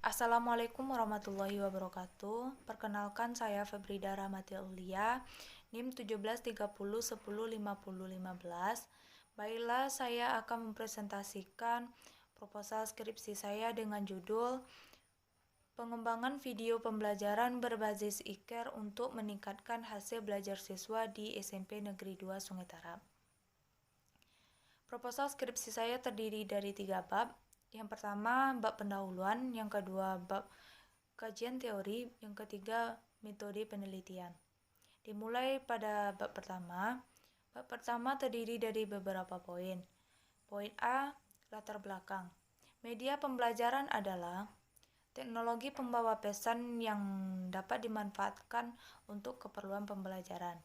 Assalamualaikum warahmatullahi wabarakatuh. Perkenalkan saya Febrida Rahmatil Ulia, NIM 1730105015. Baiklah, saya akan mempresentasikan proposal skripsi saya dengan judul Pengembangan video pembelajaran berbasis IKER untuk meningkatkan hasil belajar siswa di SMP Negeri 2 Sungai Tarap. Proposal skripsi saya terdiri dari 3 bab. Yang pertama, bab pendahuluan. Yang kedua, bab kajian teori. Yang ketiga, metode penelitian. Dimulai pada bab pertama. Bab pertama terdiri dari beberapa poin. Poin A, latar belakang. Media pembelajaran adalah teknologi pembawa pesan yang dapat dimanfaatkan untuk keperluan pembelajaran.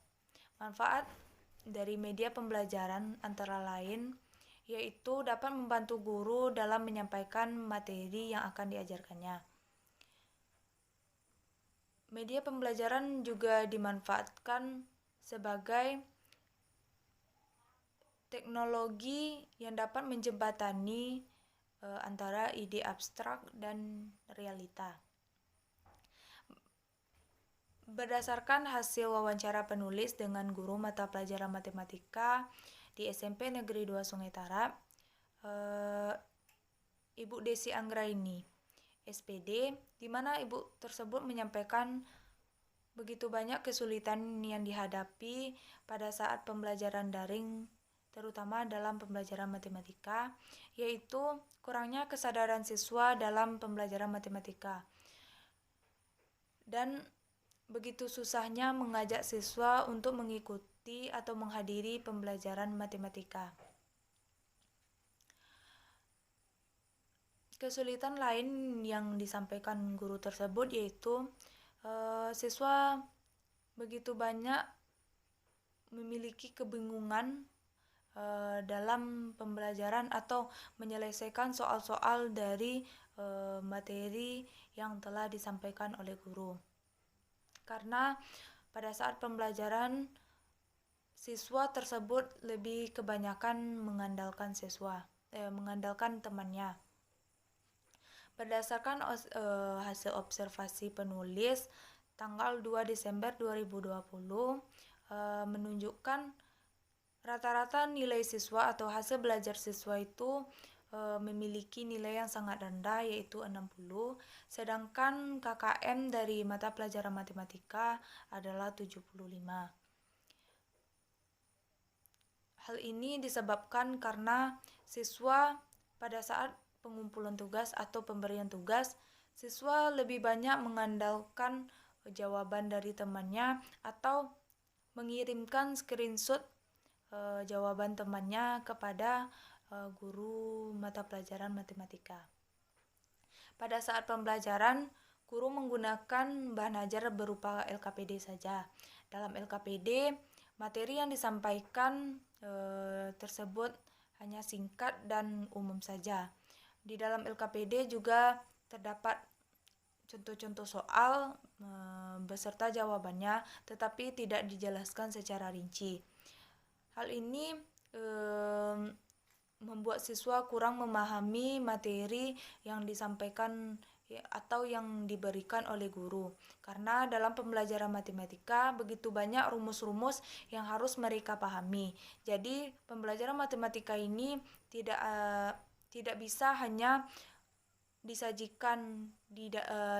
Manfaat dari media pembelajaran antara lain yaitu dapat membantu guru dalam menyampaikan materi yang akan diajarkannya. Media pembelajaran juga dimanfaatkan sebagai teknologi yang dapat menjembatani antara ide abstrak dan realita. Berdasarkan hasil wawancara penulis dengan guru mata pelajaran matematika di SMP Negeri 2 Sungai Tarap, Ibu Desi Anggraini, SPD, di mana ibu tersebut menyampaikan begitu banyak kesulitan yang dihadapi pada saat pembelajaran daring, terutama dalam pembelajaran matematika, yaitu kurangnya kesadaran siswa dalam pembelajaran matematika. Dan begitu susahnya mengajak siswa untuk mengikuti atau menghadiri pembelajaran matematika. Kesulitan lain yang disampaikan guru tersebut yaitu siswa begitu banyak memiliki kebingungan dalam pembelajaran atau menyelesaikan soal-soal dari materi yang telah disampaikan oleh guru. Karena pada saat pembelajaran siswa tersebut lebih kebanyakan mengandalkan temannya. Berdasarkan hasil observasi penulis tanggal 2 Desember 2020 menunjukkan rata-rata nilai siswa atau hasil belajar siswa itu memiliki nilai yang sangat rendah yaitu 60, sedangkan KKM dari mata pelajaran matematika adalah 75. Hal ini disebabkan karena siswa pada saat pengumpulan tugas atau pemberian tugas, siswa lebih banyak mengandalkan jawaban dari temannya atau mengirimkan screenshot jawaban temannya kepada guru mata pelajaran matematika. Pada saat pembelajaran, guru menggunakan bahan ajar berupa LKPD saja. Dalam LKPD, materi yang disampaikan tersebut hanya singkat dan umum saja. Di dalam LKPD juga terdapat contoh-contoh soal beserta jawabannya, tetapi tidak dijelaskan secara rinci. Hal ini membuat siswa kurang memahami materi yang disampaikan atau yang diberikan oleh guru. Karena dalam pembelajaran matematika begitu banyak rumus-rumus yang harus mereka pahami. Jadi pembelajaran matematika ini tidak bisa hanya disajikan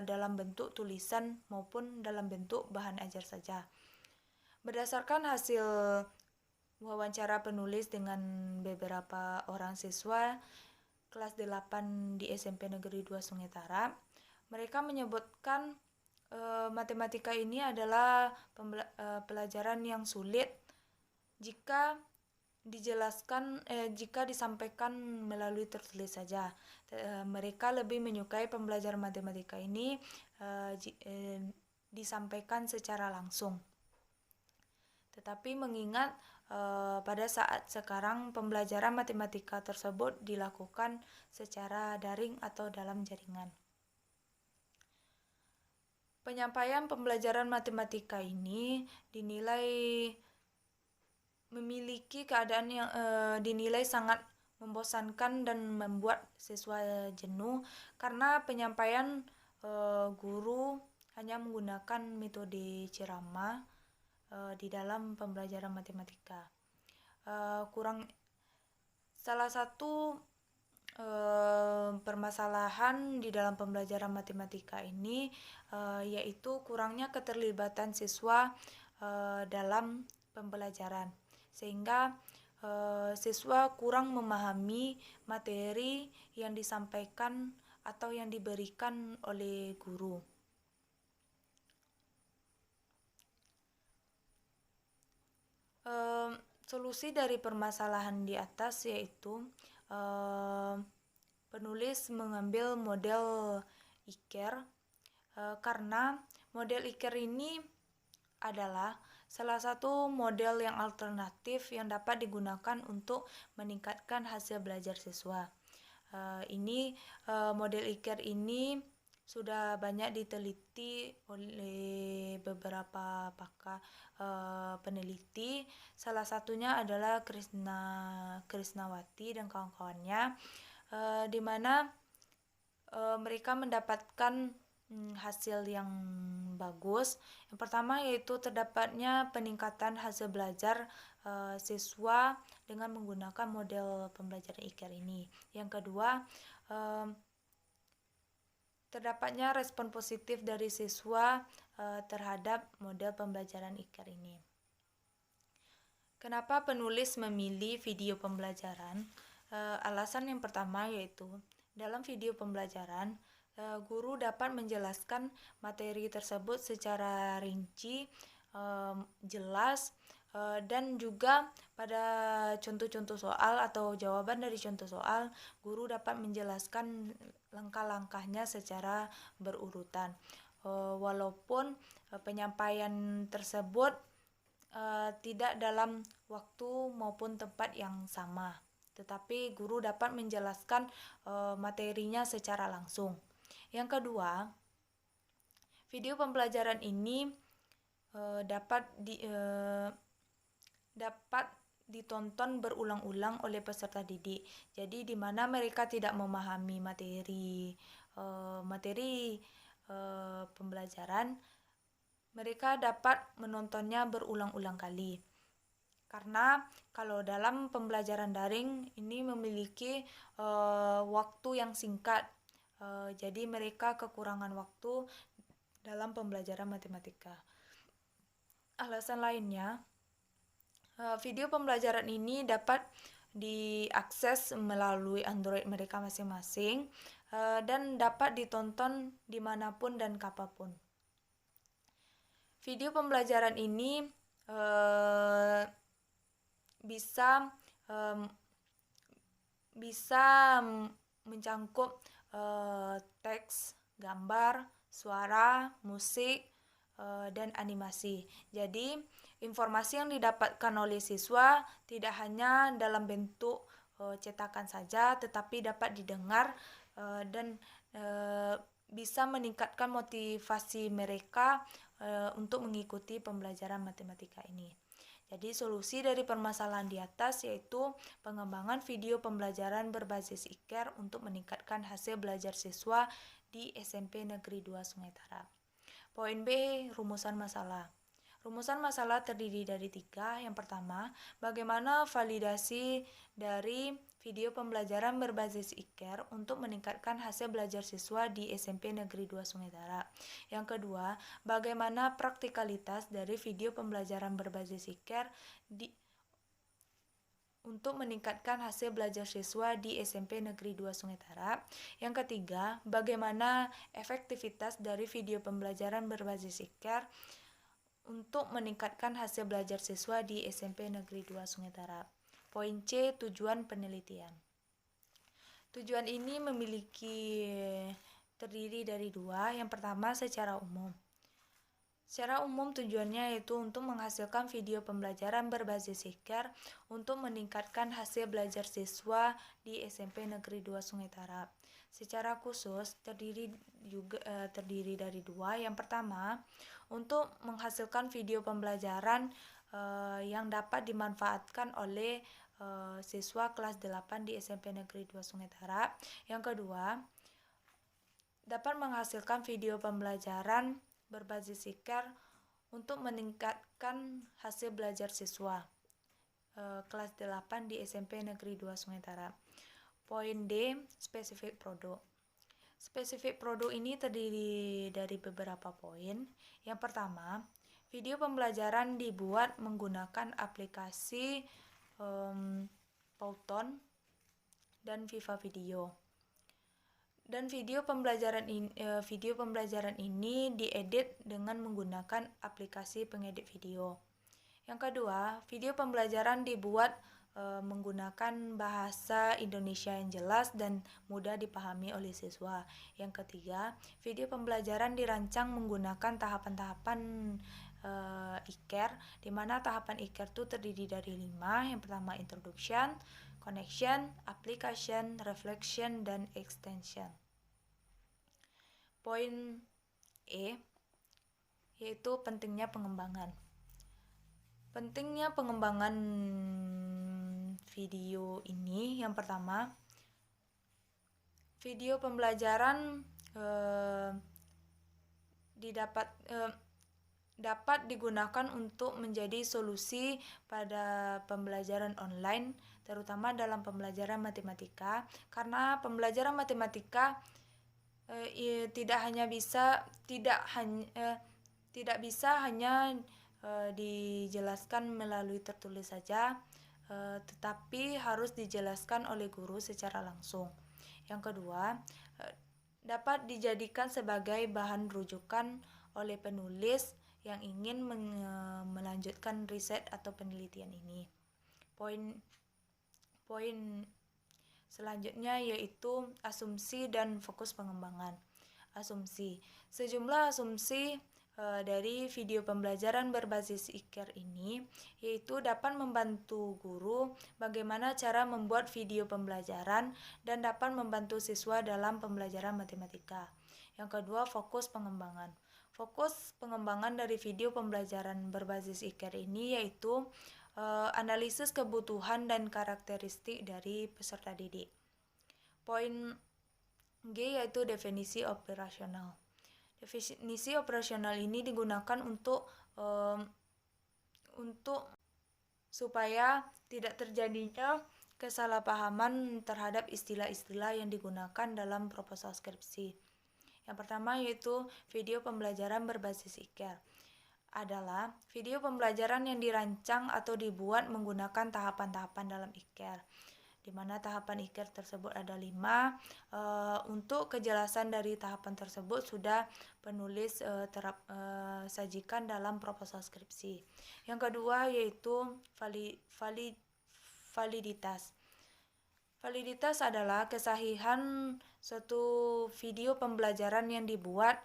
dalam bentuk tulisan maupun dalam bentuk bahan ajar saja. Berdasarkan hasil wawancara penulis dengan beberapa orang siswa kelas 8 di SMP Negeri 2 Sungai Tarap, mereka menyebutkan matematika ini adalah pelajaran yang sulit jika disampaikan melalui tertulis saja. Mereka lebih menyukai pembelajaran matematika ini disampaikan secara langsung. Tetapi mengingat pada saat sekarang pembelajaran matematika tersebut dilakukan secara daring atau dalam jaringan. Penyampaian pembelajaran matematika ini dinilai memiliki keadaan yang dinilai sangat membosankan dan membuat siswa jenuh karena penyampaian guru hanya menggunakan metode ceramah di dalam pembelajaran matematika. Salah satu permasalahan di dalam pembelajaran matematika ini yaitu kurangnya keterlibatan siswa dalam pembelajaran, sehingga siswa kurang memahami materi yang disampaikan atau yang diberikan oleh guru. Solusi dari permasalahan di atas yaitu penulis mengambil model IKER karena model IKER ini adalah salah satu model yang alternatif yang dapat digunakan untuk meningkatkan hasil belajar siswa. Model IKER ini sudah banyak diteliti oleh beberapa pakar peneliti. Salah satunya adalah Krisnawati dan kawan-kawannya, di mana mereka mendapatkan hasil yang bagus. Yang pertama yaitu terdapatnya peningkatan hasil belajar siswa dengan menggunakan model pembelajaran IKER ini. Yang kedua, terdapatnya respon positif dari siswa terhadap model pembelajaran IKER ini. Kenapa penulis memilih video pembelajaran? Alasan yang pertama yaitu dalam video pembelajaran guru dapat menjelaskan materi tersebut secara rinci, jelas, dan juga pada contoh-contoh soal atau jawaban dari contoh soal, guru dapat menjelaskan langkah-langkahnya secara berurutan. Walaupun penyampaian tersebut tidak dalam waktu maupun tempat yang sama, tetapi guru dapat menjelaskan materinya secara langsung. Yang kedua, video pembelajaran ini dapat ditonton berulang-ulang oleh peserta didik. Jadi di mana mereka tidak memahami materi pembelajaran, mereka dapat menontonnya berulang-ulang kali. Karena kalau dalam pembelajaran daring ini memiliki waktu yang singkat, jadi mereka kekurangan waktu dalam pembelajaran matematika. Alasan lainnya, video pembelajaran ini dapat diakses melalui Android mereka masing-masing dan dapat ditonton dimanapun dan kapanpun. Video pembelajaran ini bisa mencangkup teks, gambar, suara, musik, dan animasi. Jadi, informasi yang didapatkan oleh siswa tidak hanya dalam bentuk cetakan saja, tetapi dapat didengar dan bisa meningkatkan motivasi mereka untuk mengikuti pembelajaran matematika ini. Jadi solusi dari permasalahan di atas yaitu pengembangan video pembelajaran berbasis IKER untuk meningkatkan hasil belajar siswa di SMP Negeri 2 Sungai Tarap. Poin B, rumusan masalah. Rumusan masalah terdiri dari 3. Yang pertama, bagaimana validasi dari video pembelajaran berbasis IKER untuk meningkatkan hasil belajar siswa di SMP Negeri 2 Sungai Tarap. Yang kedua, bagaimana praktikalitas dari video pembelajaran berbasis IKER untuk meningkatkan hasil belajar siswa di SMP Negeri 2 Sungai Tarap. Yang ketiga, bagaimana efektivitas dari video pembelajaran berbasis IKER untuk meningkatkan hasil belajar siswa di SMP Negeri 2 Sungai Tarap. Poin C, tujuan penelitian. Tujuan ini terdiri dari 2. Yang pertama, secara umum. Secara umum tujuannya yaitu untuk menghasilkan video pembelajaran berbasis IKER untuk meningkatkan hasil belajar siswa di SMP Negeri 2 Sungai Tarap. Secara khusus terdiri dari 2. Yang pertama, untuk menghasilkan video pembelajaran yang dapat dimanfaatkan oleh siswa kelas 8 di SMP Negeri 2 Sungai Tarap. Yang kedua, dapat menghasilkan video pembelajaran berbasis IKER untuk meningkatkan hasil belajar siswa kelas 8 di SMP Negeri 2 Sungai Tarap. Poin D, spesifik produk. Spesifik produk ini terdiri dari beberapa poin. Yang pertama, video pembelajaran dibuat menggunakan aplikasi Pauton dan Viva Video. Dan video pembelajaran ini diedit dengan menggunakan aplikasi pengedit video. Yang kedua, video pembelajaran dibuat menggunakan bahasa Indonesia yang jelas dan mudah dipahami oleh siswa. Yang ketiga, video pembelajaran dirancang menggunakan tahapan-tahapan IKER, di mana tahapan IKER itu terdiri dari 5. Yang pertama, introduction, connection, application, reflection, dan extension. Poin E, yaitu pentingnya pengembangan. Pentingnya pengembangan video ini, yang pertama, video pembelajaran dapat digunakan untuk menjadi solusi pada pembelajaran online, terutama dalam pembelajaran matematika, karena pembelajaran matematika tidak bisa hanya dijelaskan melalui tertulis saja, tetapi harus dijelaskan oleh guru secara langsung. Yang kedua, dapat dijadikan sebagai bahan rujukan oleh penulis yang ingin melanjutkan riset atau penelitian ini. Poin selanjutnya yaitu asumsi dan fokus pengembangan. Asumsi. Sejumlah asumsi dari video pembelajaran berbasis IKER ini, yaitu dapat membantu guru bagaimana cara membuat video pembelajaran dan dapat membantu siswa dalam pembelajaran matematika. Yang kedua, fokus pengembangan. Fokus pengembangan dari video pembelajaran berbasis IKER ini yaitu analisis kebutuhan dan karakteristik dari peserta didik. Poin G yaitu definisi operasional. Definisi operasional ini digunakan untuk supaya tidak terjadinya kesalahpahaman terhadap istilah-istilah yang digunakan dalam proposal skripsi. Yang pertama yaitu video pembelajaran berbasis IKER. Adalah video pembelajaran yang dirancang atau dibuat menggunakan tahapan-tahapan dalam IKER, di mana tahapan IKER tersebut ada 5. Untuk kejelasan dari tahapan tersebut sudah penulis sajikan dalam proposal skripsi. Yang kedua yaitu validitas. Validitas adalah kesahihan suatu video pembelajaran yang dibuat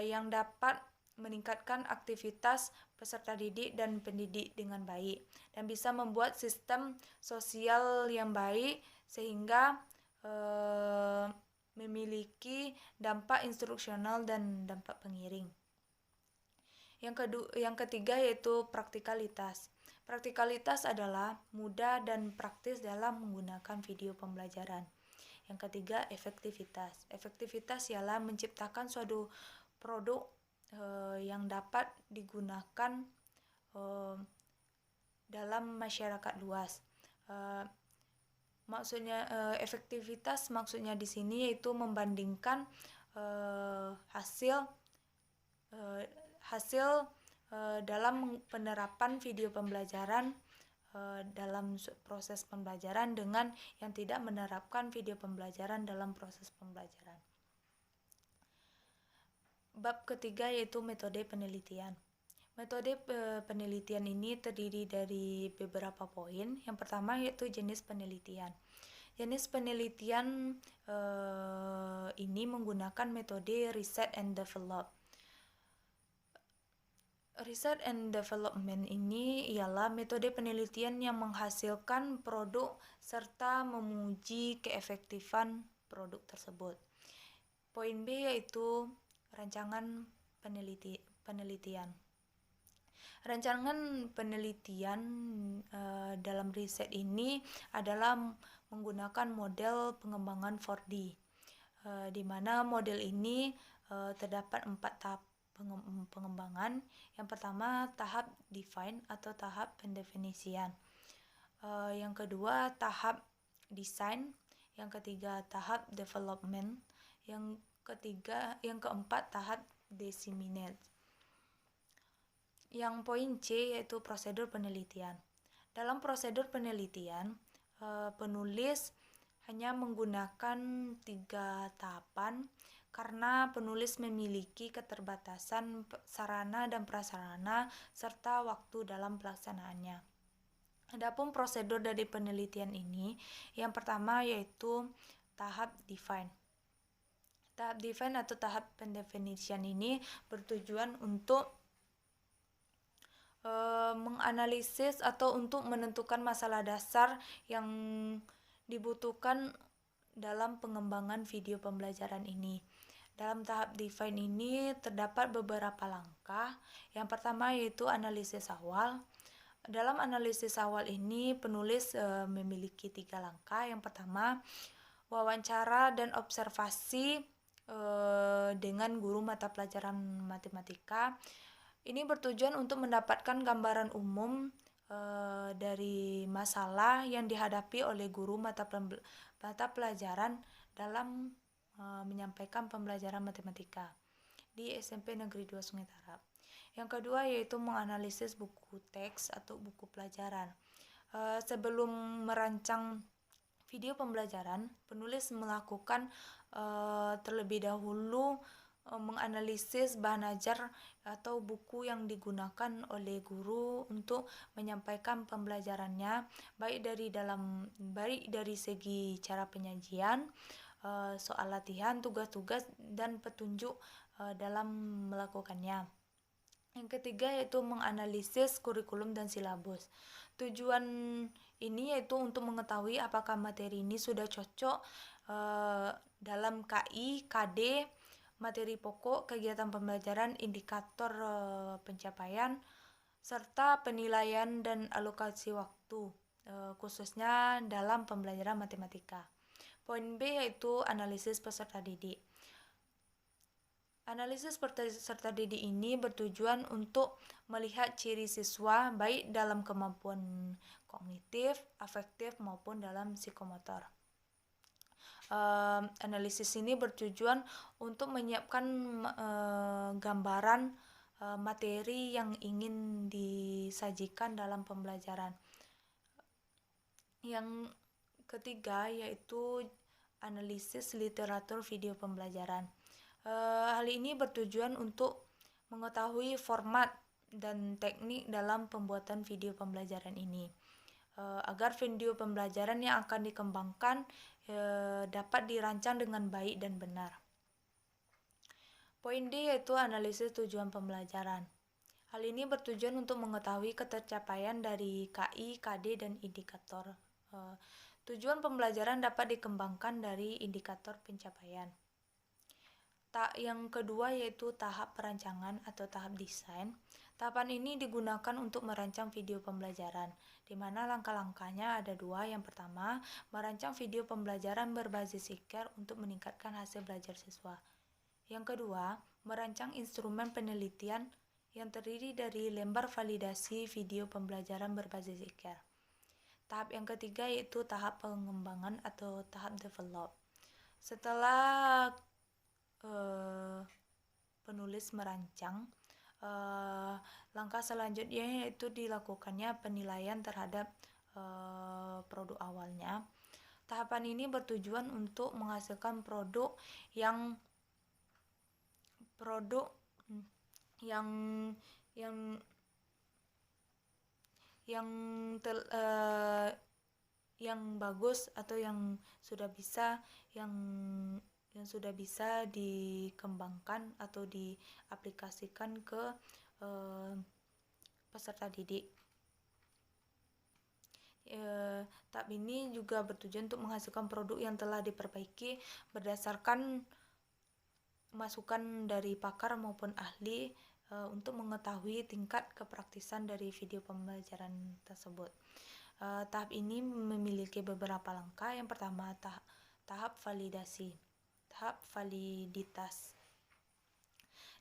yang dapat meningkatkan aktivitas peserta didik dan pendidik dengan baik dan bisa membuat sistem sosial yang baik sehingga memiliki dampak instruksional dan dampak pengiring. Yang ketiga yaitu praktikalitas. Praktikalitas adalah mudah dan praktis dalam menggunakan video pembelajaran. Yang ketiga, efektivitas. Efektivitas ialah menciptakan suatu produk yang dapat digunakan dalam masyarakat luas. Efektivitas maksudnya di sini yaitu membandingkan hasil dalam penerapan video pembelajaran dalam proses pembelajaran dengan yang tidak menerapkan video pembelajaran dalam proses pembelajaran. Bab ketiga yaitu metode penelitian. Metode penelitian ini terdiri dari beberapa poin. Yang pertama yaitu jenis penelitian. Jenis penelitian ini menggunakan metode research and develop. Research and development ini ialah metode penelitian yang menghasilkan produk serta menguji keefektifan produk tersebut. Poin B yaitu rancangan penelitian. Rancangan penelitian dalam riset ini adalah menggunakan model pengembangan 4D, di mana model ini terdapat 4 tahap pengembangan. Yang pertama, tahap define atau tahap pendefinisian. Yang kedua, tahap design. Yang ketiga, tahap development. Yang keempat, tahap disseminate. Yang poin C yaitu prosedur penelitian. Dalam prosedur penelitian, penulis hanya menggunakan 3 tahapan karena penulis memiliki keterbatasan sarana dan prasarana serta waktu dalam pelaksanaannya. Adapun prosedur dari penelitian ini, yang pertama yaitu tahap define. Tahap define atau tahap pendefinisian ini bertujuan untuk menganalisis atau untuk menentukan masalah dasar yang dibutuhkan dalam pengembangan video pembelajaran ini. Dalam tahap define ini terdapat beberapa langkah. Yang pertama yaitu analisis awal. Dalam analisis awal ini penulis memiliki 3 langkah. Yang pertama, wawancara dan observasi dengan guru mata pelajaran matematika. Ini bertujuan untuk mendapatkan gambaran umum dari masalah yang dihadapi oleh guru mata pelajaran dalam menyampaikan pembelajaran matematika di SMP Negeri 2 Sungai Tarap. Yang kedua yaitu menganalisis buku teks atau buku pelajaran. Sebelum merancang video pembelajaran, penulis melakukan terlebih dahulu menganalisis bahan ajar atau buku yang digunakan oleh guru untuk menyampaikan pembelajarannya, baik dari segi cara penyajian, soal latihan, tugas-tugas, dan petunjuk dalam melakukannya. Yang ketiga yaitu menganalisis kurikulum dan silabus. Tujuan ini yaitu untuk mengetahui apakah materi ini sudah cocok dalam KI, KD, materi pokok, kegiatan pembelajaran, indikator pencapaian, serta penilaian dan alokasi waktu, khususnya dalam pembelajaran matematika. Poin B yaitu analisis peserta didik. Analisis peserta didik ini bertujuan untuk melihat ciri siswa baik dalam kemampuan kognitif, afektif, maupun dalam psikomotor. Analisis ini bertujuan untuk menyiapkan gambaran materi yang ingin disajikan dalam pembelajaran. Yang ketiga yaitu analisis literatur video pembelajaran. Hal ini bertujuan untuk mengetahui format dan teknik dalam pembuatan video pembelajaran ini, agar video pembelajaran yang akan dikembangkan dapat dirancang dengan baik dan benar. Poin D yaitu analisis tujuan pembelajaran. Hal ini bertujuan untuk mengetahui ketercapaian dari KI, KD, dan indikator. Tujuan pembelajaran dapat dikembangkan dari indikator pencapaian. Yang kedua yaitu tahap perancangan atau tahap desain. Tahapan ini digunakan untuk merancang video pembelajaran, di mana langkah-langkahnya ada 2. Yang pertama, merancang video pembelajaran berbasis IKER untuk meningkatkan hasil belajar siswa. Yang kedua, merancang instrumen penelitian yang terdiri dari lembar validasi video pembelajaran berbasis IKER. Tahap yang ketiga yaitu tahap pengembangan atau tahap develop. Setelah penulis merancang, langkah selanjutnya yaitu dilakukannya penilaian terhadap produk awalnya. Tahapan ini bertujuan untuk menghasilkan produk yang bagus atau yang sudah bisa dikembangkan atau diaplikasikan ke peserta didik. Tahap ini juga bertujuan untuk menghasilkan produk yang telah diperbaiki berdasarkan masukan dari pakar maupun ahli untuk mengetahui tingkat kepraktisan dari video pembelajaran tersebut. Tahap ini memiliki beberapa langkah. Yang pertama, tahap validasi, tahap validitas.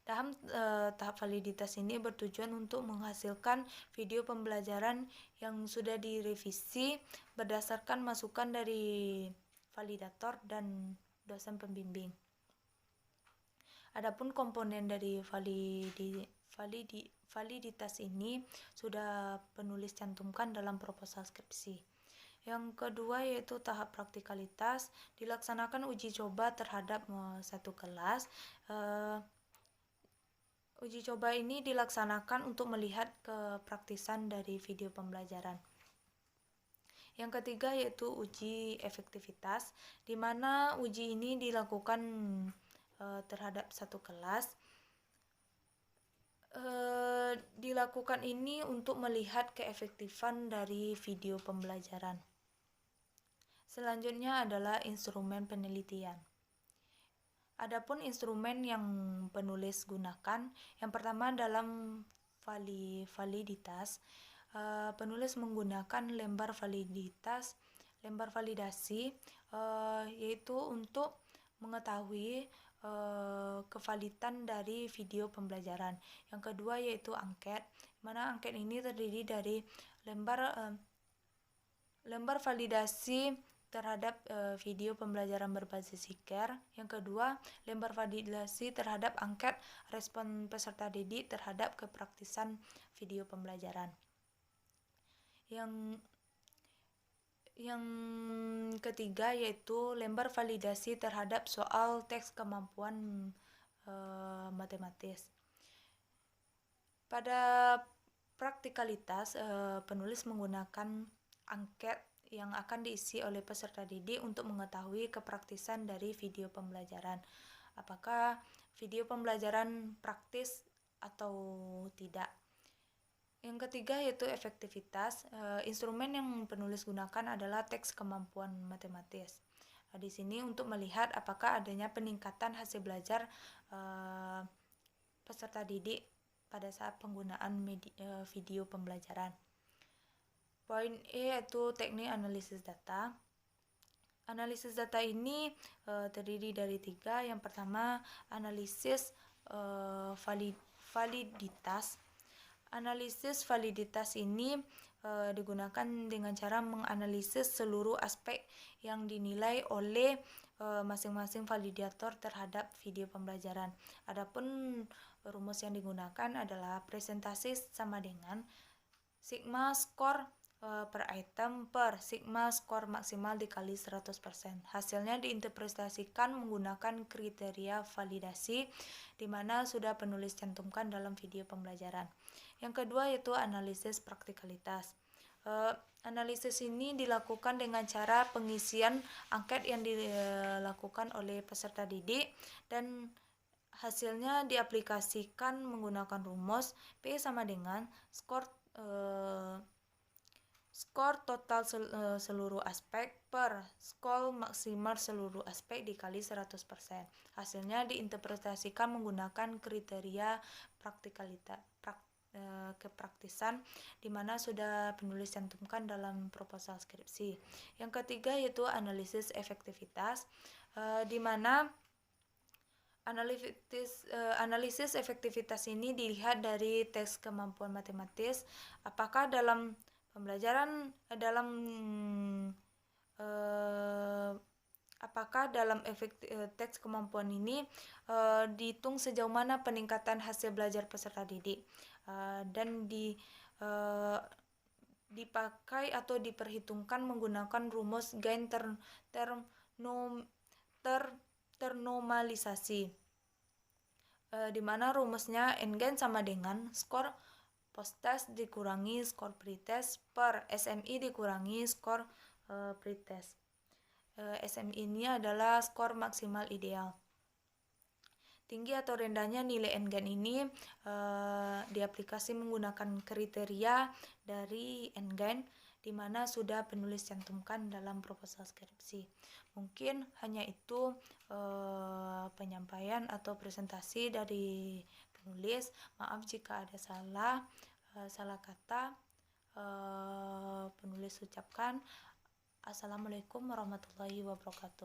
Tahap validitas ini bertujuan untuk menghasilkan video pembelajaran yang sudah direvisi berdasarkan masukan dari validator dan dosen pembimbing. Adapun komponen dari validitas ini sudah penulis cantumkan dalam proposal skripsi. Yang kedua yaitu tahap praktikalitas, dilaksanakan uji coba terhadap satu kelas. Uji coba ini dilaksanakan untuk melihat kepraktisan dari video pembelajaran. Yang ketiga yaitu uji efektivitas, di mana uji ini dilakukan terhadap satu kelas. Dilakukan ini untuk melihat keefektifan dari video pembelajaran. Selanjutnya adalah instrumen penelitian. Adapun instrumen yang penulis gunakan, yang pertama dalam validitas, penulis menggunakan lembar validasi, yaitu untuk mengetahui kevalitan dari video pembelajaran. Yang kedua yaitu angket, mana angket ini terdiri dari lembar validasi terhadap video pembelajaran berbasis Siker. Yang kedua, lembar validasi terhadap angket respon peserta didik terhadap kepraktisan video pembelajaran. Yang ketiga yaitu lembar validasi terhadap soal teks kemampuan matematis. Pada praktikalitas, penulis menggunakan angket yang akan diisi oleh peserta didik untuk mengetahui kepraktisan dari video pembelajaran. Apakah video pembelajaran praktis atau tidak. Yang ketiga yaitu efektivitas. Instrumen yang penulis gunakan adalah teks kemampuan matematis. Di sini untuk melihat apakah adanya peningkatan hasil belajar peserta didik pada saat penggunaan video pembelajaran. Poin E yaitu teknik analisis data. Analisis data ini terdiri dari 3. Yang pertama, analisis validitas. Analisis validitas ini digunakan dengan cara menganalisis seluruh aspek yang dinilai oleh masing-masing validator terhadap video pembelajaran. Adapun rumus yang digunakan adalah presentasi sama dengan sigma skor per item per sigma skor maksimal dikali 100%. Hasilnya diinterpretasikan menggunakan kriteria validasi di mana sudah penulis cantumkan dalam video pembelajaran. Yang kedua yaitu analisis praktikalitas. Analisis ini dilakukan dengan cara pengisian angket yang dilakukan oleh peserta didik dan hasilnya diaplikasikan menggunakan rumus P sama dengan skor total seluruh aspek per skor maksimal seluruh aspek dikali 100%. Hasilnya diinterpretasikan menggunakan kriteria kepraktisan di mana sudah penulis cantumkan dalam proposal skripsi. Yang ketiga yaitu analisis efektivitas, di mana analisis efektivitas ini dilihat dari teks kemampuan matematis, apakah dalam pembelajaran apakah dalam teks kemampuan ini dihitung sejauh mana peningkatan hasil belajar peserta didik dan dipakai atau diperhitungkan menggunakan rumus gain ternormalisasi, di mana rumusnya N-gain sama dengan skor post-test dikurangi skor pretest per SMI dikurangi skor pretest. SMI ini adalah skor maksimal ideal. Tinggi atau rendahnya nilai N-gain ini diaplikasi menggunakan kriteria dari N-gain di mana sudah penulis cantumkan dalam proposal skripsi. Mungkin hanya itu penyampaian atau presentasi dari penulis. Maaf jika ada salah kata penulis ucapkan. Assalamualaikum warahmatullahi wabarakatuh.